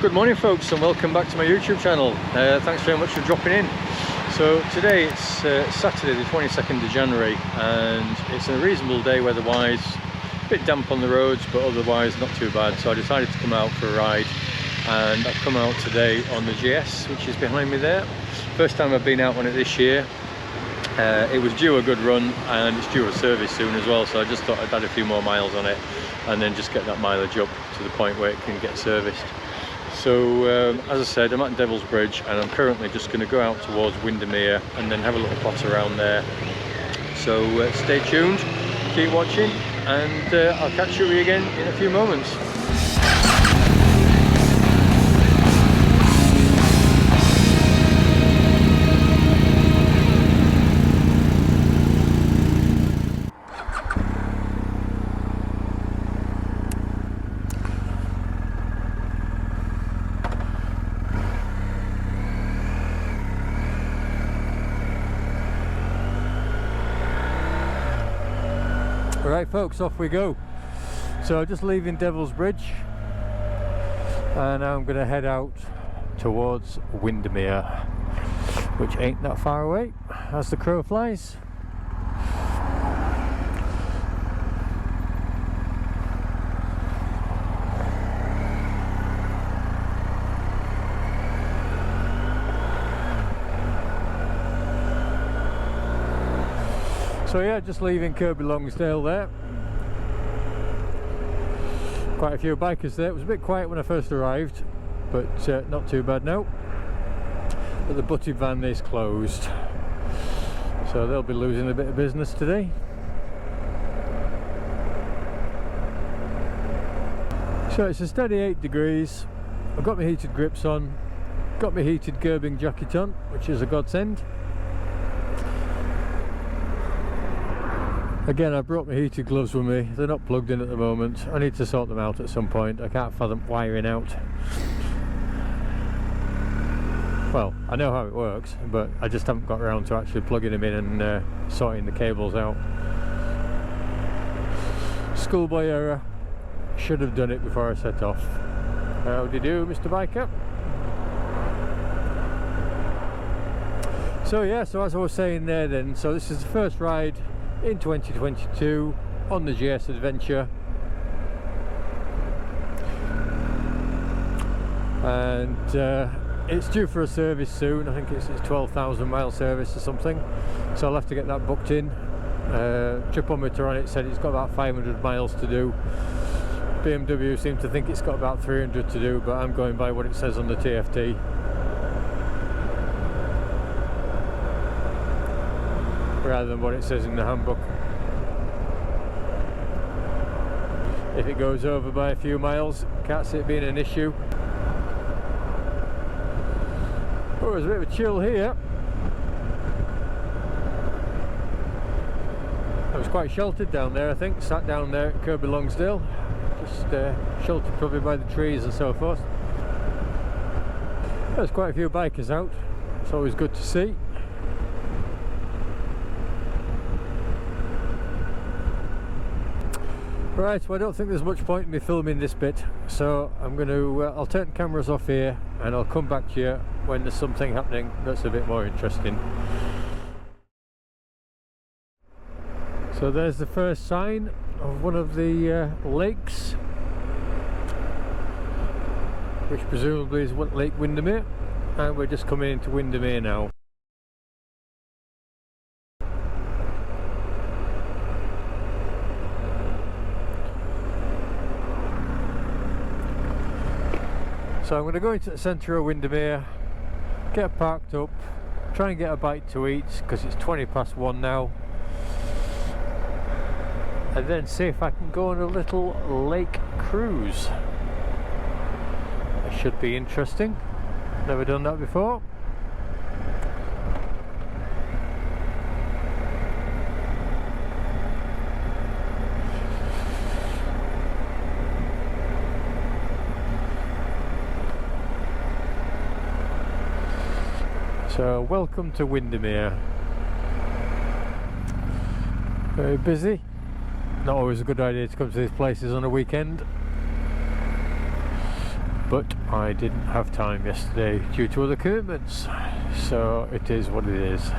Good morning folks, and welcome back to my YouTube channel. Thanks very much for dropping in. So today it's Saturday the 22nd of January and it's a reasonable day weather-wise. A bit damp on the roads, but otherwise not too bad. So I decided to come out for a ride, and I've come out today on the GS, which is behind me there. First time I've been out on it this year. It was due a good run and it's due a service soon as well, so I just thought I'd add a few more miles on it and then just get that mileage up to the point where it can get serviced. So as I said, I'm at Devil's Bridge and I'm currently just going to go out towards Windermere and then have a little pot around there. So stay tuned, keep watching, and I'll catch you again in a few moments. Right folks, off we go. So just leaving Devil's Bridge and now I'm going to head out towards Windermere, which ain't that far away as the crow flies. So yeah, just leaving Kirby Longsdale there. Quite a few bikers there. It was a bit quiet when I first arrived, but not too bad now. But the butted van is closed, so they'll be losing a bit of business today. So it's a steady 8 degrees. I've got my heated grips on, got my heated gerbing jacket on, which is a godsend. Again, I brought my heated gloves with me. They're not plugged in at the moment. I need to sort them out at some point. I can't fathom wiring out. Well, I know how it works, but I just haven't got around to actually plugging them in and sorting the cables out. Schoolboy error. Should have done it before I set off. How do you do, Mr. Biker? So yeah, so as I was saying there then, so this is the first ride in 2022 on the GS Adventure, and it's due for a service soon. I think it's 12,000 mile service or something, so I'll have to get that booked in. Tripometer on it said it's got about 500 miles to do. BMW seems to think it's got about 300 to do, but I'm going by what it says on the TFT. Rather than what it says in the handbook. If it goes over by a few miles, can't see it being an issue. Oh, there's a bit of a chill here. I was quite sheltered down there, I think. Sat down there at Kirby Longsdale, just sheltered probably by the trees and so forth. There's quite a few bikers out. It's always good to see. Right, well I don't think there's much point in me filming this bit, so I'm going to, I'll turn cameras off here and I'll come back to you when there's something happening that's a bit more interesting. So there's the first sign of one of the lakes, which presumably is Lake Windermere, and we're just coming into Windermere now. So I'm going to go into the centre of Windermere, get parked up, try and get a bite to eat because it's 1:20 now, and then see if I can go on a little lake cruise. It should be interesting, never done that before. So welcome to Windermere. Very busy. Not always a good idea to come to these places on a weekend. but I didn't have time yesterday due to other commitments, so it is what it is.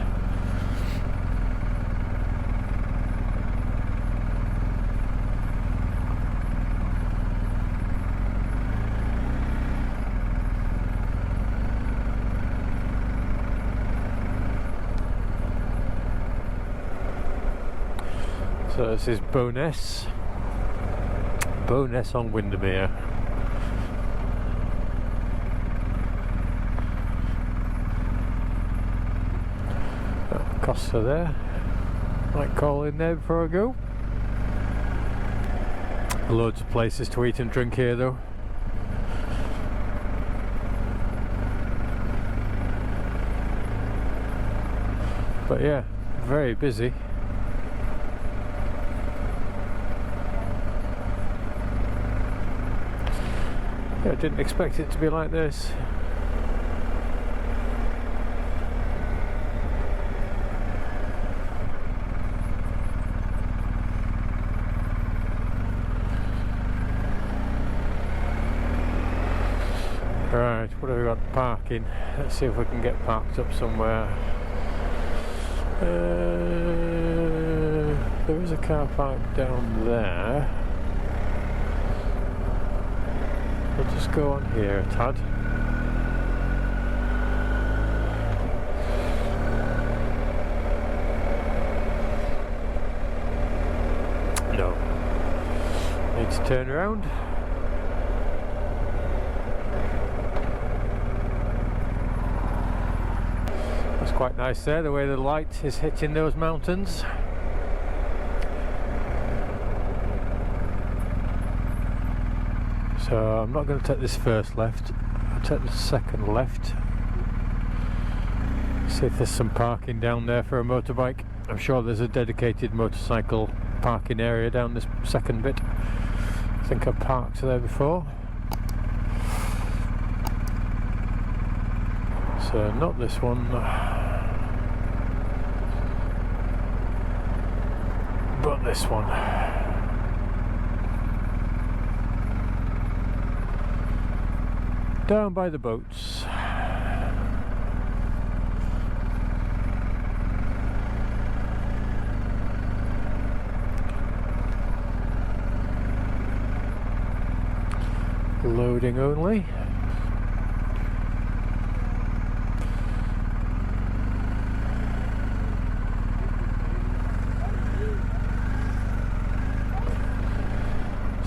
So this is Bowness on Windermere. Costa there. Might call in there before I go. Loads of places to eat and drink here though. But yeah, very busy. I didn't expect it to be like this. Right, what have we got? Parking. Let's see if we can get parked up somewhere. There is a car park down there. We'll just go on here a tad. No. Need to turn around. That's quite nice there, the way the light is hitting those mountains. So I'm not going to take this first left, I'll take the second left. See if there's some parking down there for a motorbike. I'm sure there's a dedicated motorcycle parking area down this second bit. I think I parked there before. So not this one, but this one. Down by the boats. Loading only.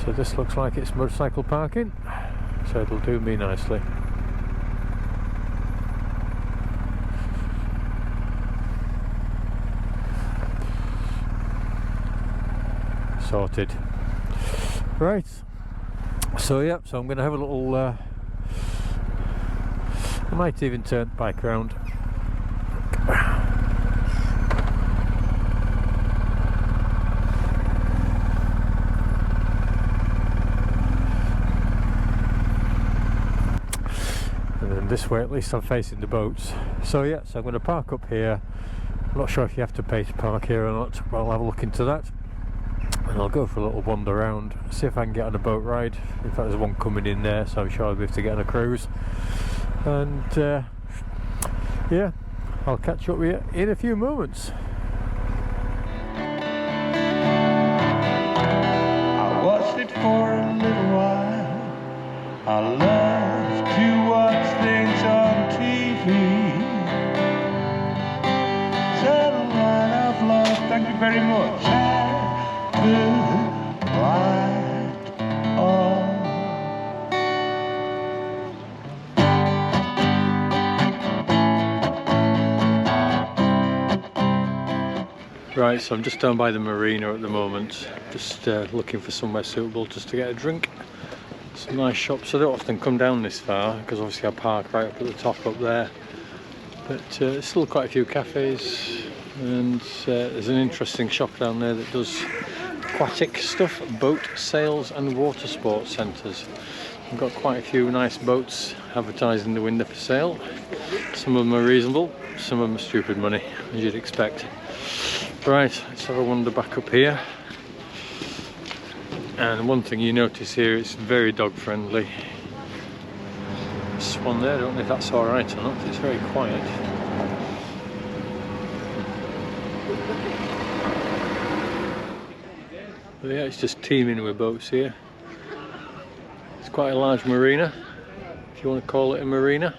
So this looks like it's motorcycle parking. So it'll do me nicely. Sorted. Right. So yeah, so I'm going to have a little I might even turn the bike around. This way at least I'm facing the boats. So yeah, so I'm going to park up here. I'm not sure if you have to pay to park here or not, but I'll have a look into that. And I'll go for a little wander around, see if I can get on a boat ride. In fact, there's one coming in there, so I'm sure I'll be able to get on a cruise. And yeah, I'll catch up with you in a few moments. I watched it for a little while. I love to watch things on TV. Satellite I've lost, thank you very much. Right, so I'm just down by the marina at the moment, just looking for somewhere suitable just to get a drink. Some nice shops. I don't often come down this far because obviously I park right up at the top up there, but there's still quite a few cafes, and there's an interesting shop down there that does aquatic stuff, boat sales and water sports centres. We've got quite a few nice boats advertised in the window for sale. Some of them are reasonable, some of them are stupid money, as you'd expect. Right, let's have a wander back up here. And one thing you notice here, it's very dog friendly. swan there. I don't know if that's alright or not. It's very quiet. But yeah, it's just teeming with boats here. It's quite a large marina, if you want to call it a marina.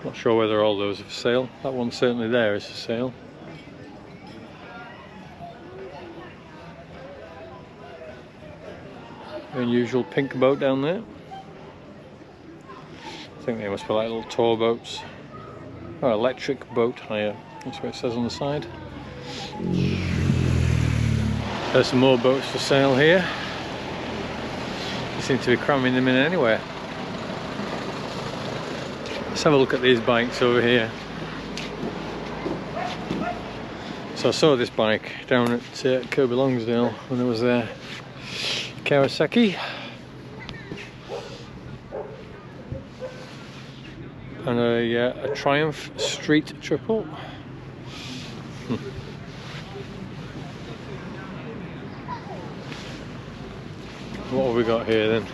Not sure whether all those are for sale. That one certainly there is for sale. Unusual pink boat down there. I think they must be like little tour boats. Oh, electric boat hire. That's what it says on the side. There's some more boats for sale here. They seem to be cramming them in anywhere. Let's have a look at these bikes over here. So I saw this bike down at Kirby Longsdale when I was there. Kawasaki. And a Triumph Street Triple. What have we got here then?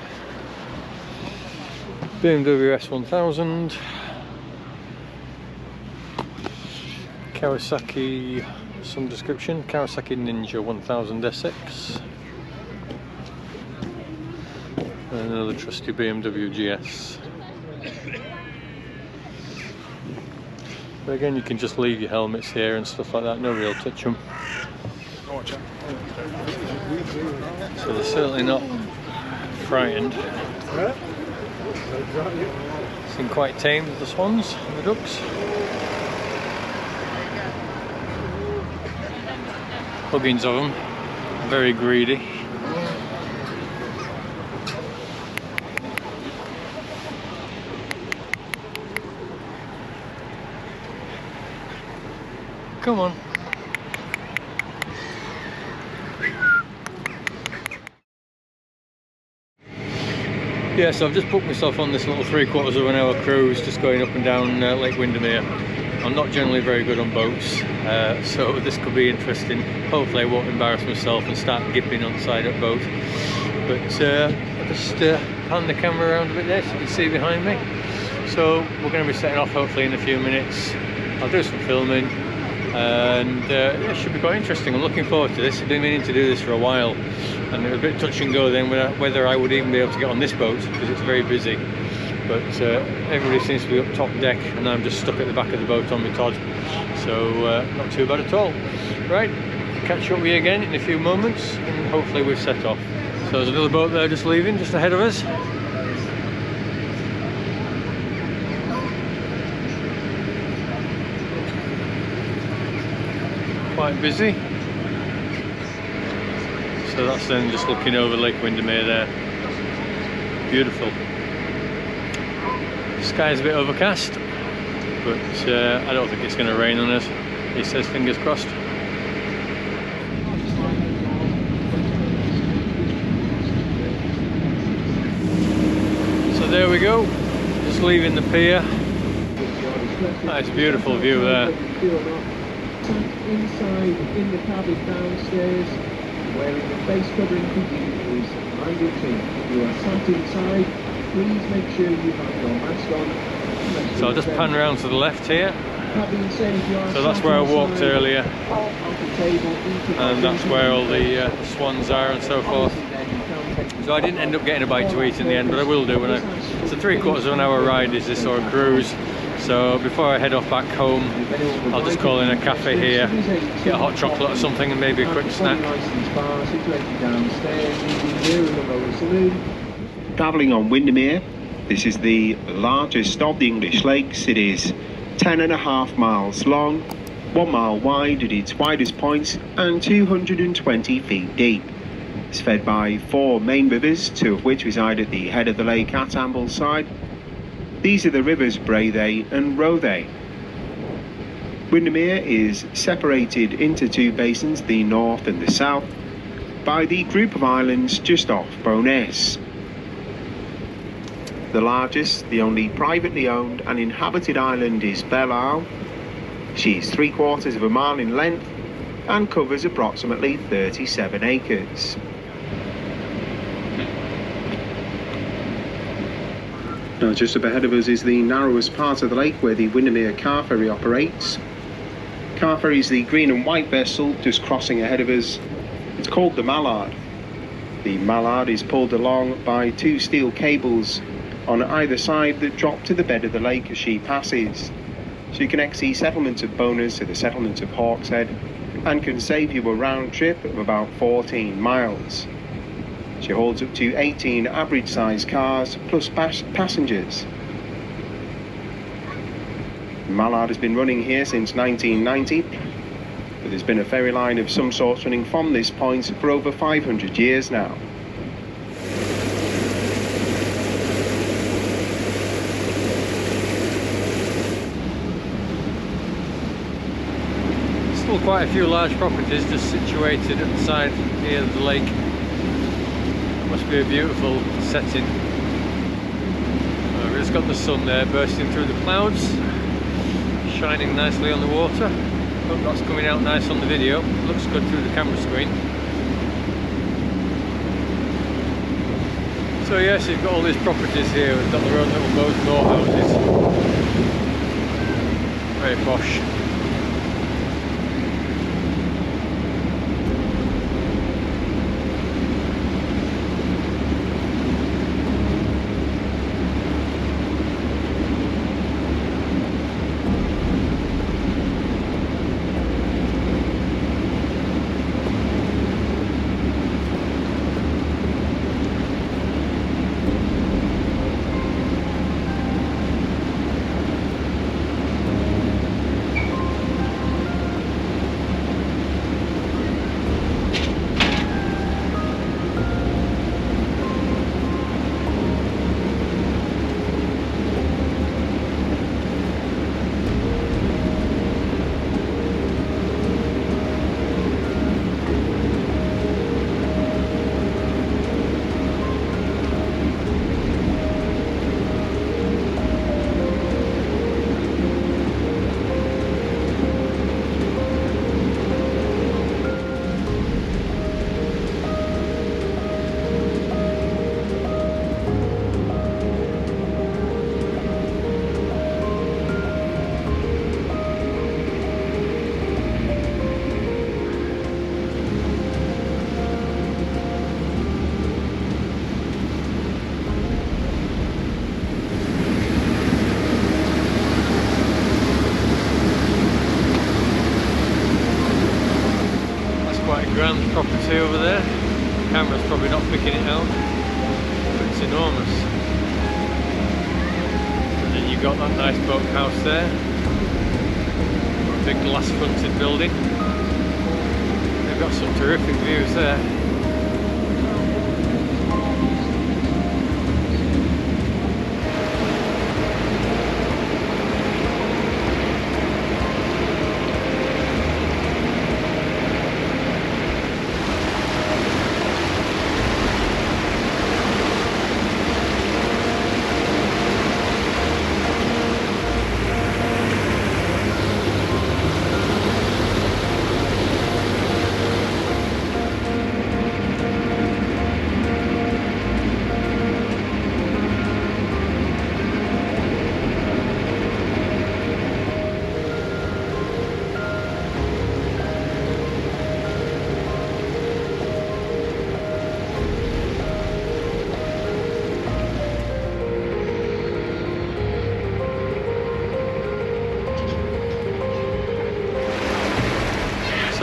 BMW S1000, Kawasaki, some description, Kawasaki Ninja 1000 SX, and another trusty BMW GS. But again, you can just leave your helmets here and stuff like that, nobody will touch them. So they're certainly not frightened. Seem quite tame, the swans and the ducks. Huggings of them, very greedy. Come on. Yeah, so I've just booked myself on this little 3/4 of an hour cruise just going up and down Lake Windermere. I'm not generally very good on boats, so this could be interesting. Hopefully I won't embarrass myself and start gipping on the side of the boat. But I'll just pan the camera around a bit there so you can see behind me. So we're going to be setting off hopefully in a few minutes. I'll do some filming and it should be quite interesting. I'm looking forward to this. I've been meaning to do this for a while. And it was a bit touch and go then whether I would even be able to get on this boat because it's very busy. But everybody seems to be up top deck and I'm just stuck at the back of the boat on my Todd. So not too bad at all. Right, catch up with you again in a few moments and hopefully we've set off. So there's another boat there just leaving, just ahead of us. Quite busy. So that's then just looking over Lake Windermere there. Beautiful. The sky's a bit overcast, but I don't think it's going to rain on us. He says fingers crossed. So there we go, just leaving the pier. That's a beautiful view there. Inside in the cabin downstairs, wearing the face covering for you is mandatory. If you are sat inside, please make sure you have your mask on. So I'll just pan around to the left here. So that's where I walked earlier, and that's where all the swans are and so forth. So I didn't end up getting a bite to eat in the end, but I will do when it's a 3/4 of an hour ride is this, or a cruise. So before I head off back home, I'll just call in a cafe here, get a hot chocolate or something and maybe a quick snack. Travelling on Windermere, this is the largest of the English lakes. It is 10.5 miles long, 1 mile wide at its widest points and 220 feet deep. It's fed by 4 main rivers, 2 of which reside at the head of the lake at Ambleside. These are the rivers Brathay and Rothay. Windermere is separated into 2 basins, the north and the south, by the group of islands just off Bowness. The largest, the only privately owned and inhabited island is Belle. She's 3/4 of a mile in length and covers approximately 37 acres. Now just up ahead of us is the narrowest part of the lake where the Windermere car ferry operates. Car ferry is the green and white vessel just crossing ahead of us. It's called the Mallard. The Mallard is pulled along by two steel cables on either side that drop to the bed of the lake as she passes. She connects the settlement of Bowness to the settlement of Hawkshead and can save you a round trip of about 14 miles. She holds up to 18 average sized cars plus passengers. Mallard has been running here since 1990, but there's been a ferry line of some sort running from this point for over 500 years now. Still quite a few large properties just situated at the side near the lake. Must be a beautiful setting. We've just got the sun there bursting through the clouds, shining nicely on the water. Hope that's coming out nice on the video. Looks good through the camera screen. So yes, you've got all these properties here. We've got their own little boat moor houses. Very posh. Grand property over there. The camera's probably not picking it out, but it's enormous. And then you've got that nice boathouse there, big glass fronted building. They've got some terrific views there.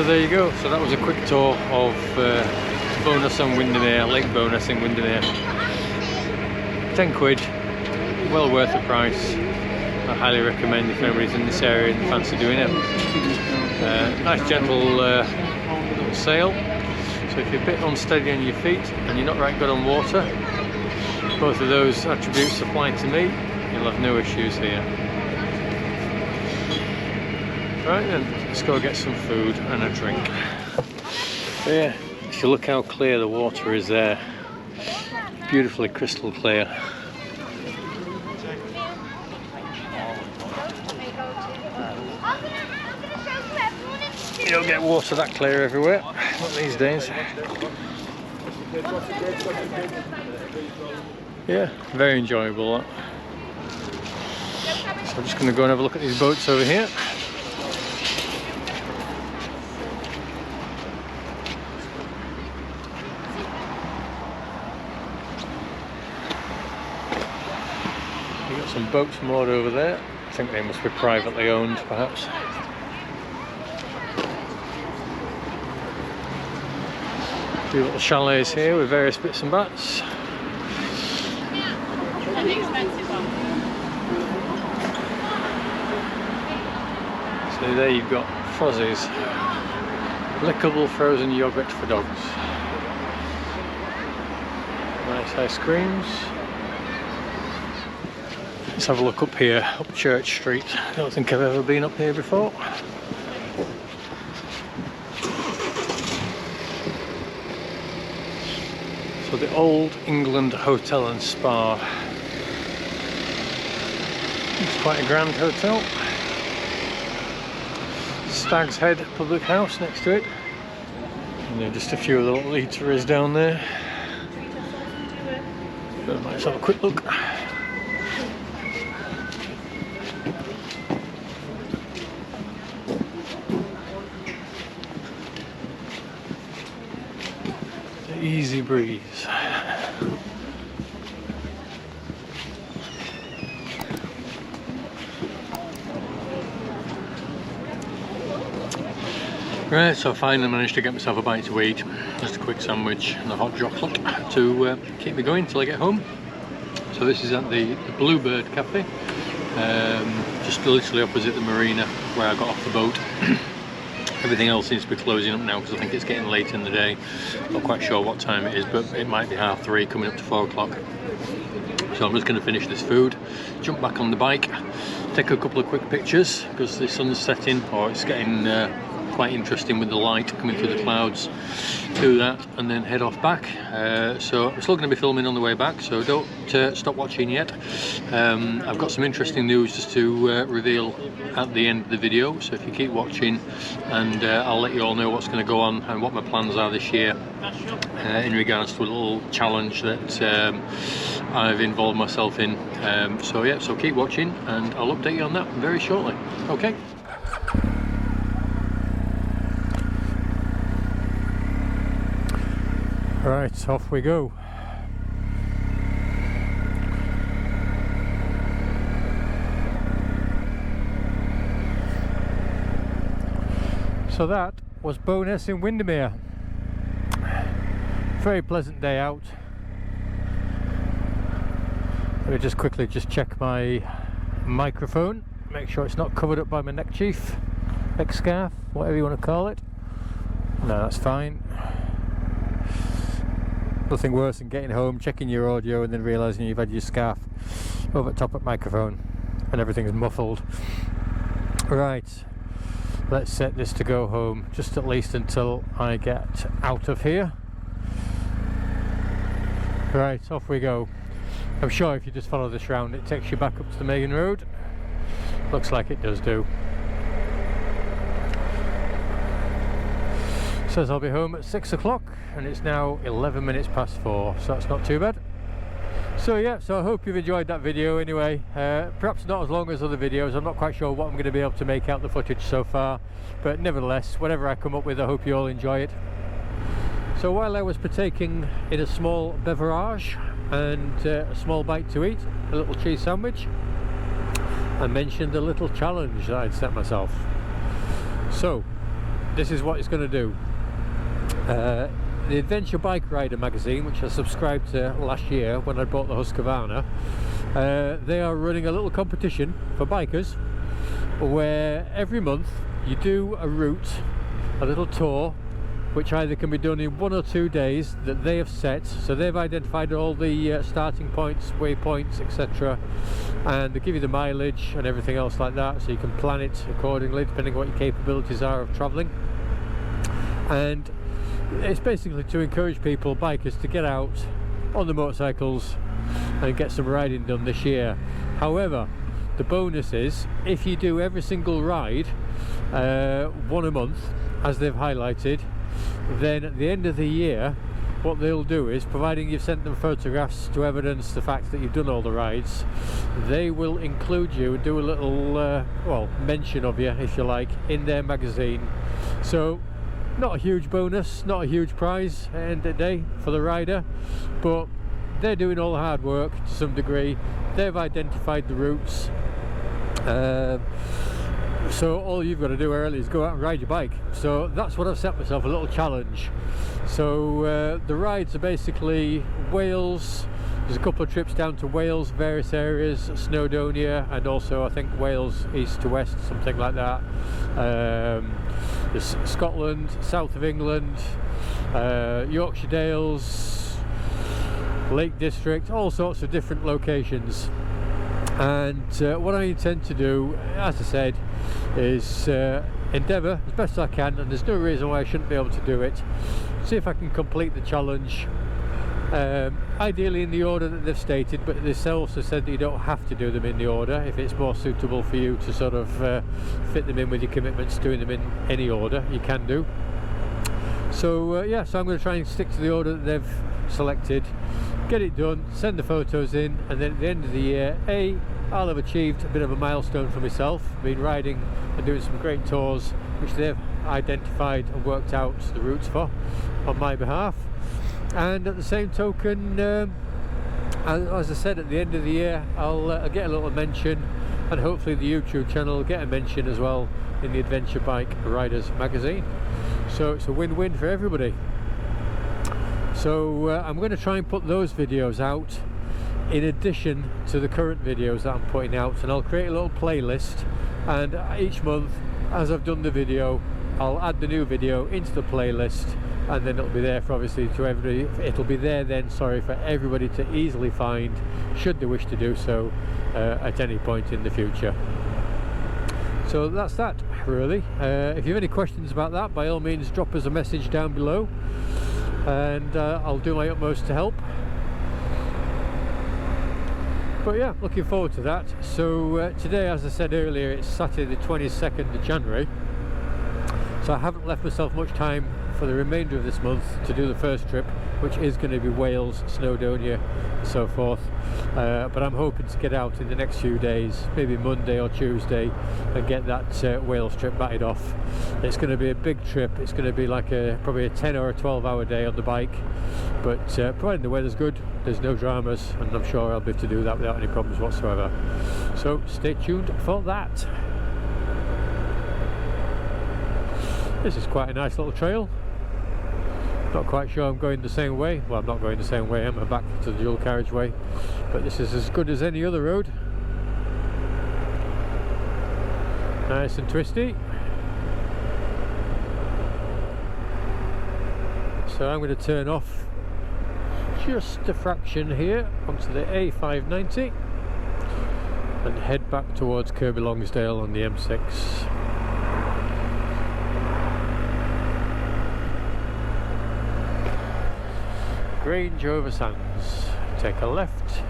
So there you go. So that was a quick tour of Bowness and Windermere, Lake Bowness in Windermere. 10 quid, well worth the price. I highly recommend if anybody's in this area and fancy doing it. Nice gentle little sail. So if you're a bit unsteady on your feet and you're not right good on water, both of those attributes apply to me, you'll have no issues here. Right then, let's go get some food and a drink. Yeah, if you look how clear the water is there, beautifully crystal clear. You don't get water that clear everywhere, not these days. Yeah, very enjoyable that. So I'm just going to go and have a look at these boats over here. We've got some boats moored over there. I think they must be privately owned, perhaps. A few little chalets here with various bits and bats. So there you've got Fozzies, lickable frozen yogurt for dogs. Nice ice creams. Let's have a look up here, up Church Street. I don't think I've ever been up here before. So the Old England Hotel and Spa. It's quite a grand hotel. Stag's Head Public House next to it. And then just a few of the little eateries down there. But let's have a quick look. The Easy Breeze. Right, so I finally managed to get myself a bite to eat. Just a quick sandwich and a hot chocolate to keep me going till I get home. So this is at the Bluebird Cafe, just literally opposite the marina where I got off the boat. Everything else seems to be closing up now because I think it's getting late in the day. Not quite sure what time it is, but it might be 3:30, coming up to 4 o'clock. So I'm just going to finish this food, jump back on the bike, take a couple of quick pictures because the sun's setting, or it's getting quite interesting with the light coming through the clouds. Do that and then head off back. So I'm still going to be filming on the way back, so don't stop watching yet. I've got some interesting news just to reveal at the end of the video, so if you keep watching, and I'll let you all know what's going to go on and what my plans are this year in regards to a little challenge that I've involved myself in. So yeah, so keep watching and I'll update you on that very shortly. Okay. Right, off we go. So that was Bowness in Windermere. Very pleasant day out. Let me just quickly check my microphone, make sure it's not covered up by my neck scarf, whatever you want to call it. No, that's fine. Nothing worse than getting home, checking your audio and then realising you've had your scarf over the top of the microphone and everything's muffled. Right, let's set this to go home, just at least until I get out of here. Right, off we go. I'm sure if you just follow this round it takes you back up to the main road. Looks like it does do. Says I'll be home at 6 o'clock and it's now 11 minutes past 4, so that's not too bad. So yeah, so I hope you've enjoyed that video anyway. Perhaps not as long as other videos. I'm not quite sure what I'm going to be able to make out the footage so far, but nevertheless, whatever I come up with, I hope you all enjoy it. So while I was partaking in a small beverage and a small bite to eat, a little cheese sandwich, I mentioned a little challenge that I'd set myself. So this is what it's going to do. The Adventure Bike Rider magazine, which I subscribed to last year when I bought the Husqvarna, they are running a little competition for bikers where every month you do a route, a little tour, which either can be done in 1 or 2 days that they have set. So they've identified all the starting points, waypoints, etc., and they give you the mileage and everything else like that, so you can plan it accordingly depending on what your capabilities are of travelling. And it's basically to encourage people, bikers, to get out on the motorcycles and get some riding done this year. However, the bonus is if you do every single ride, 1 a month, as they've highlighted, then at the end of the year what they'll do is, providing you've sent them photographs to evidence the fact that you've done all the rides, they will include you and do a little well, mention of you, if you like, in their magazine. So not a huge bonus, not a huge prize at the end of the day for the rider, but they're doing all the hard work to some degree. They've identified the routes, so all you've got to do really is go out and ride your bike. So that's what I've set myself, a little challenge. So the rides are basically Wales. There's a couple of trips down to Wales, various areas, Snowdonia, and also I think Wales east to west, something like that. There's Scotland, south of England, Yorkshire Dales, Lake District, all sorts of different locations. And what I intend to do, as I said, is endeavour as best I can, and there's no reason why I shouldn't be able to do it, see if I can complete the challenge, ideally in the order that they've stated, but they also said that you don't have to do them in the order if it's more suitable for you to sort of fit them in with your commitments. Doing them in any order you can do. So yeah, so I'm going to try and stick to the order that they've selected, get it done, send the photos in, and then at the end of the year, I'll have achieved a bit of a milestone for myself. I've been riding and doing some great tours which they've identified and worked out the routes for on my behalf. And at the same token, as I said, at the end of the year I'll get a little mention, and hopefully the YouTube channel will get a mention as well in the Adventure Bike Riders magazine. So it's a win-win for everybody. So I'm going to try and put those videos out in addition to the current videos that I'm putting out, and I'll create a little playlist, and each month as I've done the video I'll add the new video into the playlist, and then it'll be there for obviously to everybody. It'll be there then, sorry, for everybody to easily find should they wish to do so at any point in the future. So that's that really. If you have any questions about that, by all means drop us a message down below, and I'll do my utmost to help. But yeah, looking forward to that. So today, as I said earlier, it's Saturday the 22nd of January, so I haven't left myself much time for the remainder of this month to do the first trip, which is going to be Wales, Snowdonia and so forth. But I'm hoping to get out in the next few days, maybe Monday or Tuesday, and get that Wales trip batted off. It's going to be a big trip. It's going to be like probably a 10 or a 12-hour day on the bike, but providing the weather's good, there's no dramas, and I'm sure I'll be able to do that without any problems whatsoever. So stay tuned for that. This is quite a nice little trail. Not quite sure I'm going the same way. Well, I'm not going the same way, I'm back to the dual carriageway, but this is as good as any other road. Nice and twisty. So I'm going to turn off just a fraction here onto the A590 and head back towards Kirby Longsdale on the M6. Grange over Sands. Take a left.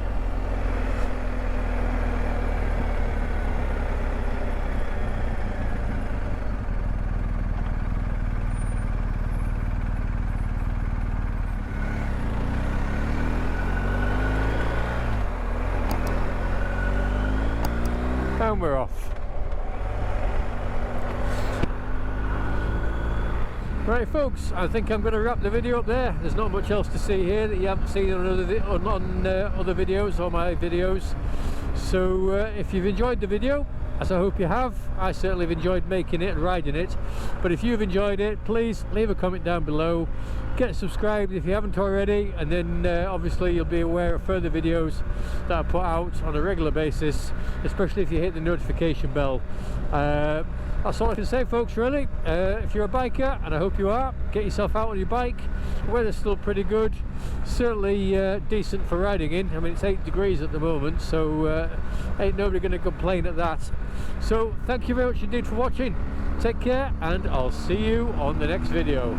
And we're off. Right folks, I think I'm going to wrap the video up there. There's not much else to see here that you haven't seen on other videos or my videos. So if you've enjoyed the video, as I hope you have, I certainly have enjoyed making it and riding it. But if you've enjoyed it, please leave a comment down below. Get subscribed if you haven't already, and then obviously you'll be aware of further videos that I put out on a regular basis, especially if you hit the notification bell. That's all I can say folks really. If you're a biker, and I hope you are, get yourself out on your bike. The weather's still pretty good, certainly decent for riding in. I mean, it's 8 degrees at the moment, so ain't nobody going to complain at that. So thank you very much indeed for watching. Take care, and I'll see you on the next video.